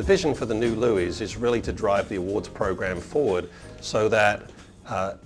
The vision for the new LOUIEs is really to drive the awards program forward so that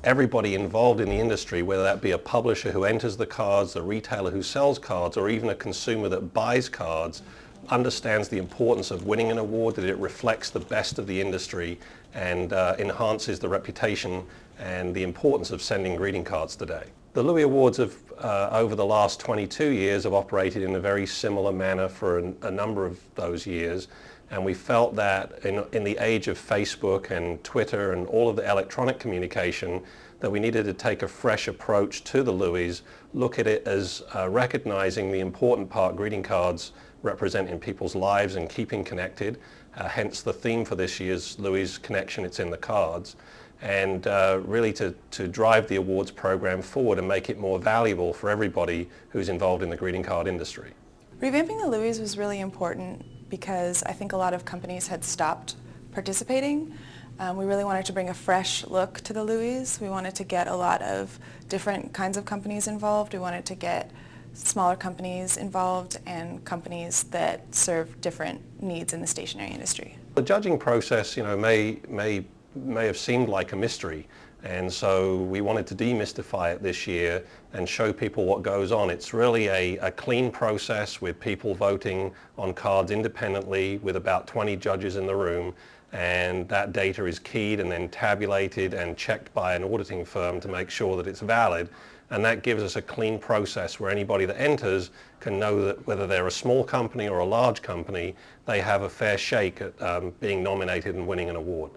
everybody involved in the industry, whether that be a publisher who enters the cards, a retailer who sells cards, or even a consumer that buys cards, understands the importance of winning an award, that it reflects the best of the industry and enhances the reputation and the importance of sending greeting cards today. The LOUIE Awards have, over the last 22 years, have operated in a very similar manner for a number of those years, and we felt that in the age of Facebook and Twitter and all of the electronic communication, that we needed to take a fresh approach to the LOUIEs, look at it as recognizing the important part greeting cards represent in people's lives and keeping connected, hence the theme for this year's LOUIEs Connection, It's in the Cards, and really to drive the awards program forward and make it more valuable for everybody who's involved in the greeting card industry. Revamping the LOUIEs was really important because I think a lot of companies had stopped participating. We really wanted to bring a fresh look to the LOUIEs. We wanted to get a lot of different kinds of companies involved. We wanted to get smaller companies involved and companies that serve different needs in the stationery industry. The judging process, may have seemed like a mystery, and so we wanted to demystify it this year and show people what goes on. It's really a clean process with people voting on cards independently with about 20 judges in the room, and that data is keyed and then tabulated and checked by an auditing firm to make sure that it's valid, and that gives us a clean process where anybody that enters can know that whether they're a small company or a large company, they have a fair shake at being nominated and winning an award.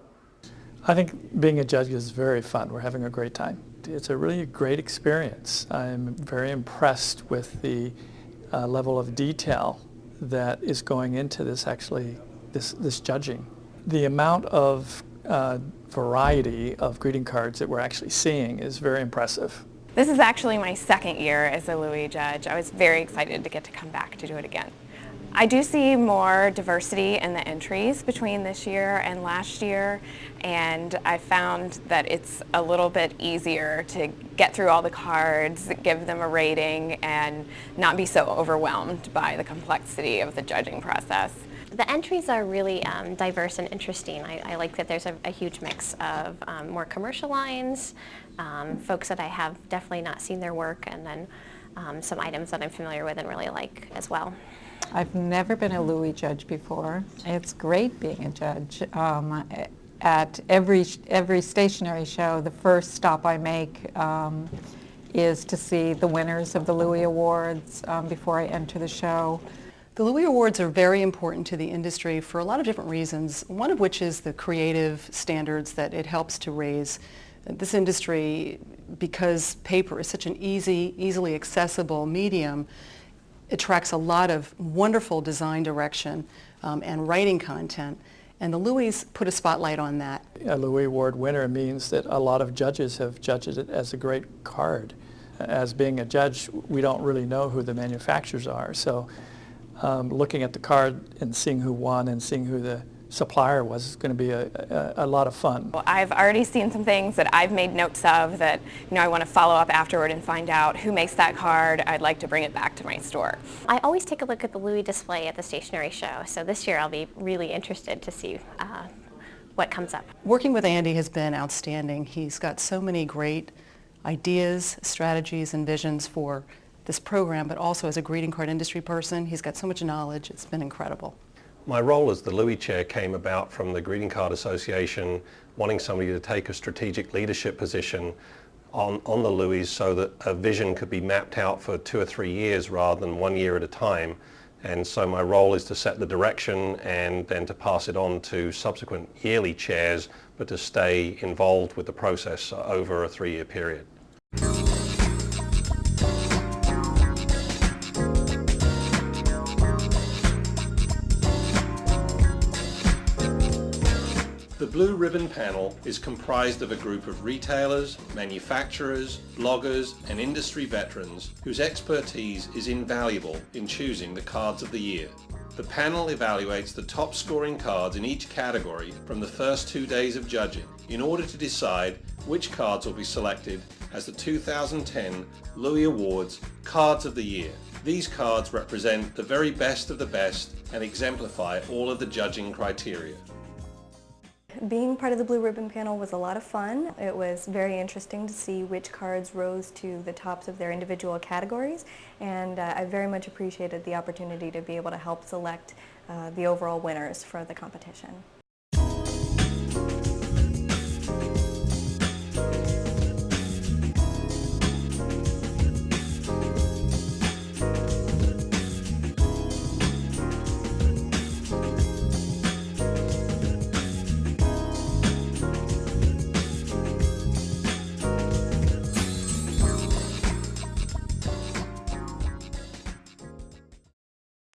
I think being a judge is very fun. We're having a great time. It's a really great experience. I'm very impressed with the level of detail that is going into this this judging. The amount of variety of greeting cards that we're actually seeing is very impressive. This is actually my second year as a LOUIE judge. I was very excited to get to come back to do it again. I do see more diversity in the entries between this year and last year, and I found that it's a little bit easier to get through all the cards, give them a rating, and not be so overwhelmed by the complexity of the judging process. The entries are really diverse and interesting. I like that there's a huge mix of more commercial lines, folks that I have definitely not seen their work, and then some items that I'm familiar with and really like as well. I've never been a LOUIE judge before. It's great being a judge. At every stationery show, the first stop I make is to see the winners of the LOUIE Awards before I enter the show. The LOUIE Awards are very important to the industry for a lot of different reasons, one of which is the creative standards that it helps to raise. This industry, because paper is such an easily accessible medium, attracts a lot of wonderful design direction and writing content, and the LOUIEs put a spotlight on that. A LOUIE Award winner means that a lot of judges have judged it as a great card. As being a judge, we don't really know who the manufacturers are, so looking at the card and seeing who won and seeing who the supplier was is going to be a lot of fun. Well, I've already seen some things that I've made notes of that I want to follow up afterward and find out who makes that card. I'd like to bring it back to my store. I always take a look at the LOUIE display at the stationery show, so this year I'll be really interested to see what comes up. Working with Andy has been outstanding. He's got so many great ideas, strategies, and visions for this program, but also as a greeting card industry person, he's got so much knowledge. It's been incredible. My role as the LOUIE chair came about from the Greeting Card Association wanting somebody to take a strategic leadership position on the LOUIEs so that a vision could be mapped out for 2 or 3 years rather than 1 year at a time. And so my role is to set the direction and then to pass it on to subsequent yearly chairs, but to stay involved with the process over a 3-year period. The Blue Ribbon Panel is comprised of a group of retailers, manufacturers, bloggers, and industry veterans whose expertise is invaluable in choosing the cards of the year. The panel evaluates the top scoring cards in each category from the first 2 days of judging in order to decide which cards will be selected as the 2010 LOUIE Awards Cards of the Year. These cards represent the very best of the best and exemplify all of the judging criteria. Being part of the Blue Ribbon panel was a lot of fun. It was very interesting to see which cards rose to the tops of their individual categories, and I very much appreciated the opportunity to be able to help select the overall winners for the competition.